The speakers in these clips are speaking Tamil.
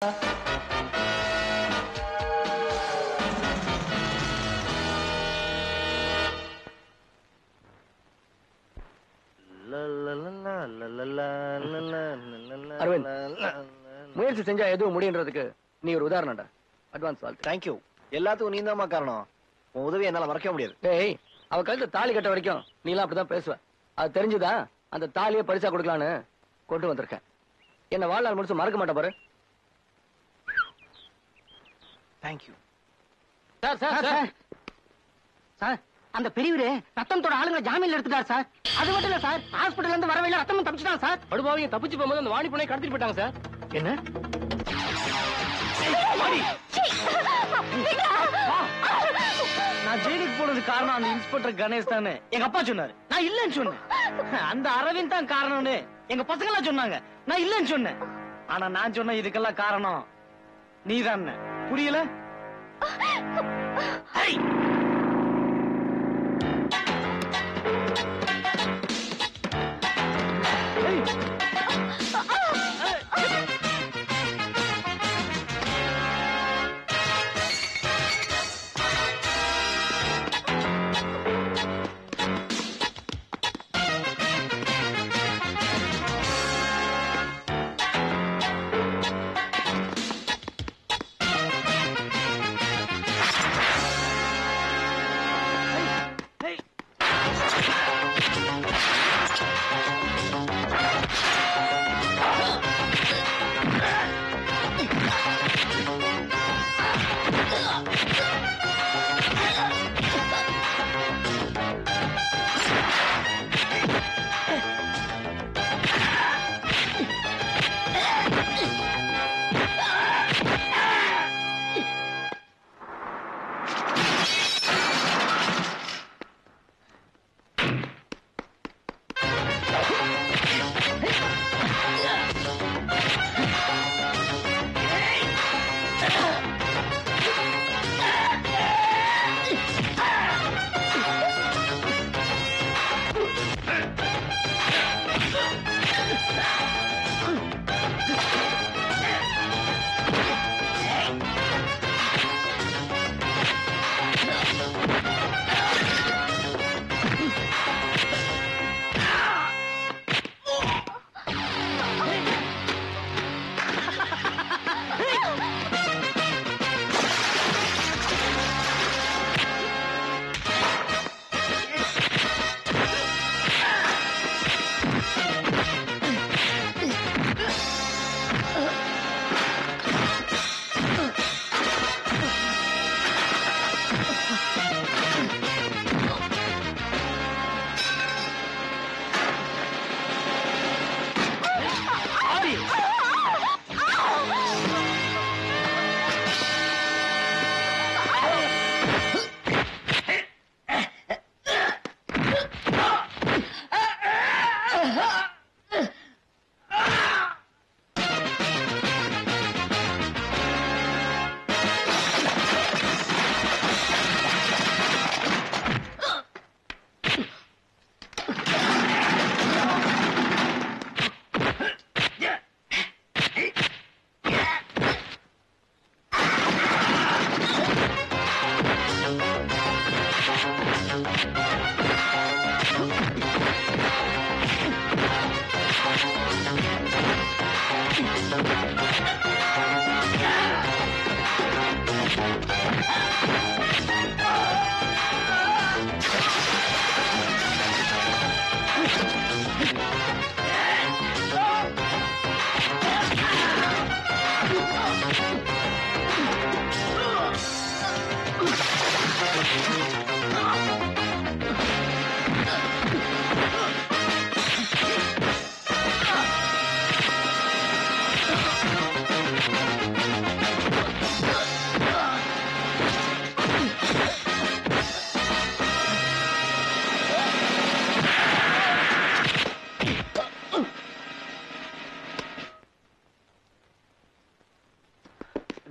அரவிந்த், முயற்சி செஞ்சா எதுவும் முடியுன்றதுக்கு நீ ஒரு உதாரணம்டா. அட்வான்ஸ் வாழ்த்து. தேங்க்யூ. எல்லாத்துக்கும் நீ தான் காரணம். உன் உதவி என்னால மறக்க முடியாது. டேய், அவ கழுத்து தாலி கட்ட வரைக்கும் நீ எல்லாம் அப்படிதான் பேசுவ. அது தெரிஞ்சுதான் அந்த தாலியை பரிசா கொடுக்கலான்னு கொண்டு வந்திருக்கேன். என்ன வாழ்நாள் முடிச்சு மறக்க மாட்டேன் பாரு. Thank you. Sir sir sir sir, அந்த பெரியவரு ரத்தத்தோட ஆளுங்க ஜாமீன்ல எடுத்துட்டார் சார். அது மட்டும் இல்ல சார், ஹாஸ்பிடல்ல இருந்து வரவையில ரத்தமும் தப்பிச்சிட்டான் சார். படுபாவியும் தப்பிச்சு போகும்போது அந்த வாணி பொண்ணை கடத்திட்டு போயிட்டாங்க சார். என்ன? நான் ஜெயிலுக்கு போனது காரணம் அந்த இன்ஸ்பெக்டர் கணேஷ் தானே எங்க அப்பா சொன்னாரு. நான் இல்லன்னு சொன்னேன். அந்த அரவிந்த் தான் காரணம்னு எங்க பசங்க எல்லாம் சொன்னாங்க. நான் இல்லன்னு சொன்னேன். ஆனா நான் சொன்ன இதுக்கெல்லாம் காரணம் நீதான். புரியல?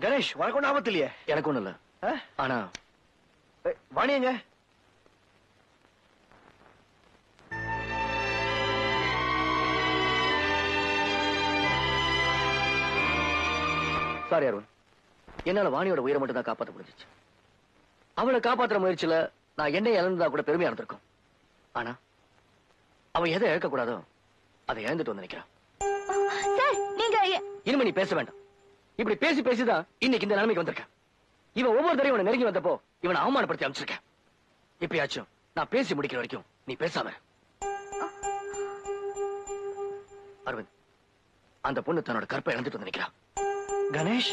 கணேஷ், உனக்கு ஒன்றும் ஆபத்து இல்லையே? எனக்கு ஒண்ணு இல்ல. ஆனா வாணி எங்க? சாரி அருண், என்னால வாணியோட உயிரை மட்டும் தான் காப்பாற்ற முடிஞ்சிச்சு. அவளை காப்பாற்றுற முயற்சியில நான் என்னை இழந்ததா கூட பெருமையா இருந்திருக்கும். ஆனா அவ எதை இழக்க கூடாதோ அதை இழந்துட்டு வந்து நினைக்கிறான். இனிமே நீ பேச வேண்டாம். இப்படி பேசி பேசிதான் இன்னைக்கு இந்த நிலைமைக்கு வந்திருக்கேன். இவன் ஒவ்வொரு தடவையும் இவனை நெருங்கி வந்தப்போ இவனை அவமானப்படுத்தி அமைச்சிருக்கேன். எப்பயாச்சும் நான் பேசி முடிக்கிற வரைக்கும் நீ பேசாம. அரவிந்த், அந்த பொண்ணு தன்னோட கற்பை இழந்துட்டு வந்து நிக்கிறான். கணேஷ்,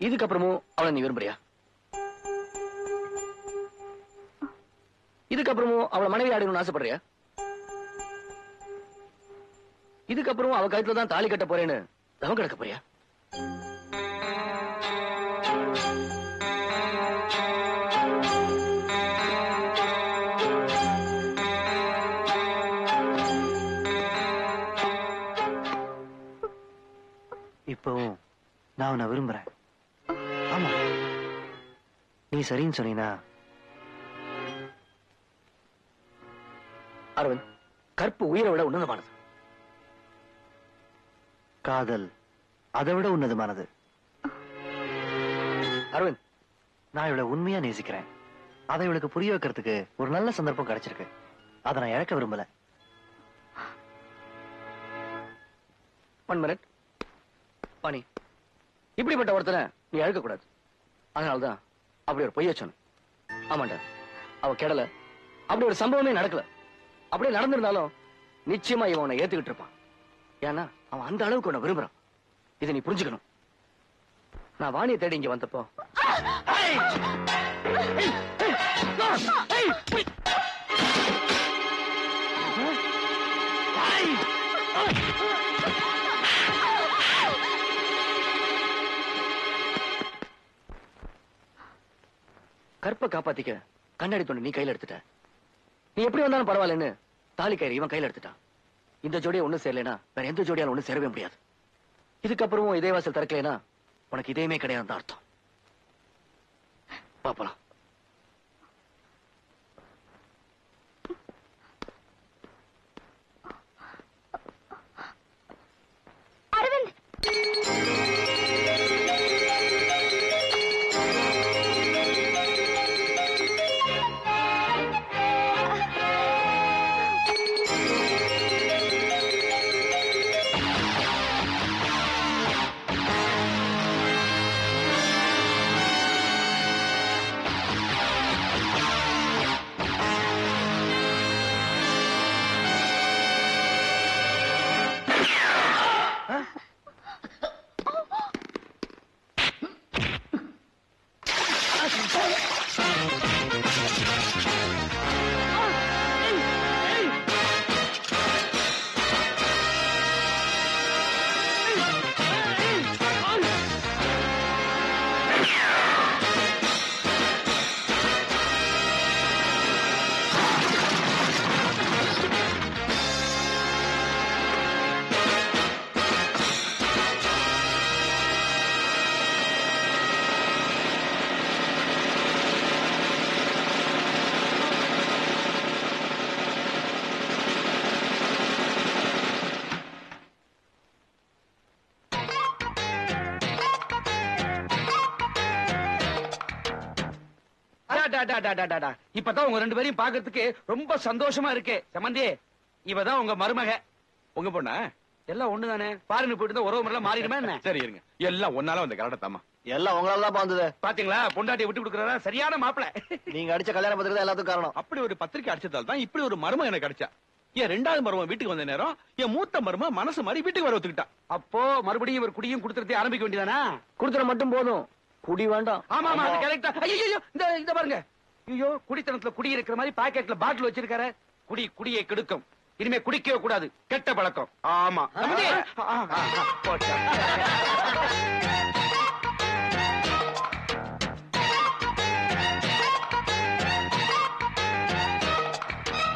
இதுக்கப்புறமும் அவளை நீ விரும்புறியா? இதுக்கப்புறமும் அவளை மனைவி ஆடணும்னு ஆசைப்படுறியா? இதுக்கப்புறம் அவ கழுத்துல தான் தாலி கட்ட போறேன்னு தவம் கிடக்க போறியா? இப்பவும் நான் உன்னை விரும்புறேன். ஆமா, நீ சரின்னு சொன்னீனா. அரவிந்த், கற்பு உயிரை விட உன்னதமானது. காதல் அதை விட உன்னதமானது. அரவிந்த், நான் இவளை உண்மையா நேசிக்கிறேன். அதை இவளுக்கு புரிய வைக்கிறதுக்கு ஒரு நல்ல சந்தர்ப்பம் கிடைச்சிருக்கு. அதை நான் இழக்க விரும்பல. 1 minute. பாணி, இப்படிப்பட்ட ஒருத்தனை நீ அழுக்க கூடாது. அதனால்தான் அப்படி ஒரு பொய்ய சொன்ன. ஆமாண்டா, அவ கெடல, அப்படி ஒரு சம்பவமே நடக்கல. அப்படியே நடந்திருந்தாலும் நிச்சயமா இவன் உன்னை ஏத்துக்கிட்டு இருப்பான். ஏன்னா அவன் அந்த அளவுக்கு உன்னை விரும்புறான். இதை நீ புரிஞ்சுக்கணும். நான் வாணியை தேடி இங்க வந்தப்போ கற்பை காப்பாத்திக்க கண்ணாடி தொண்டு நீ கையில எடுத்துட்ட. நீ எப்படி வந்தாலும் பரவாயில்லன்னு தாலி கயிறு இவன் கையில எடுத்துட்டான். இந்த ஜோடியை ஒண்ணு சேரலைனா வேற எந்த ஜோடியால ஒண்ணு சேரவே முடியாது. இதுக்கப்புறமும் இதே வாசல் திறக்கலைனா உனக்கு இதயமே கிடையாது அர்த்தம். பாப்பலாம். இப்பதான் உங்க 2 பேரையும் பாக்கிறதுக்கு ரொம்ப சந்தோஷமா இருக்கு. சம்பந்தி, இவதான் உங்க மருமக. உங்க பொண்ணா? எல்லாம் ஒண்ணுதானே. பாருங்க போயிட்டு உறவு முறையெல்லாம் மாறிடுமா என்ன? சரி இருங்க, எல்லாம் ஒன்னால வந்த கரடத்தாமா. எல்லாம் உங்களால தான் பாந்தது. பாத்தீங்களா, பொண்டாட்டியை விட்டு கொடுக்கறதா சரியான மாப்பிள. நீங்க அடிச்ச கல்யாண பத்திரிக்கை தான் எல்லாத்துக்கும் காரணம். அப்படி ஒரு பத்திரிக்கை அடிச்சதால் தான் இப்படி ஒரு மருமக எனக்கு கிடைச்சா. என் 2வது மருமக வீட்டுக்கு வந்த நேரம் என் மூத்த மருமக மனசு மாதிரி வீட்டுக்கு வர ஒத்துக்கிட்டா. அப்போ மறுபடியும் இவர் குடியும் கொடுத்துறதே ஆரம்பிக்க வேண்டியதானா? கொடுத்துற மட்டும் போதும், குடி வேண்டாம். ஆமா ஆமா, அது கரெக்டா. ஐயோ, இந்த பாருங்க. ஐயோ, குடித்தனத்துல குடி இருக்கிற மாதிரி பாக்கெட்ல பாட்டில் வச்சிருக்காரு. குடியை கெடுக்கும். இனிமே குடிக்கவே கூடாது, கெட்ட பழக்கம். ஆமா. போச்சா.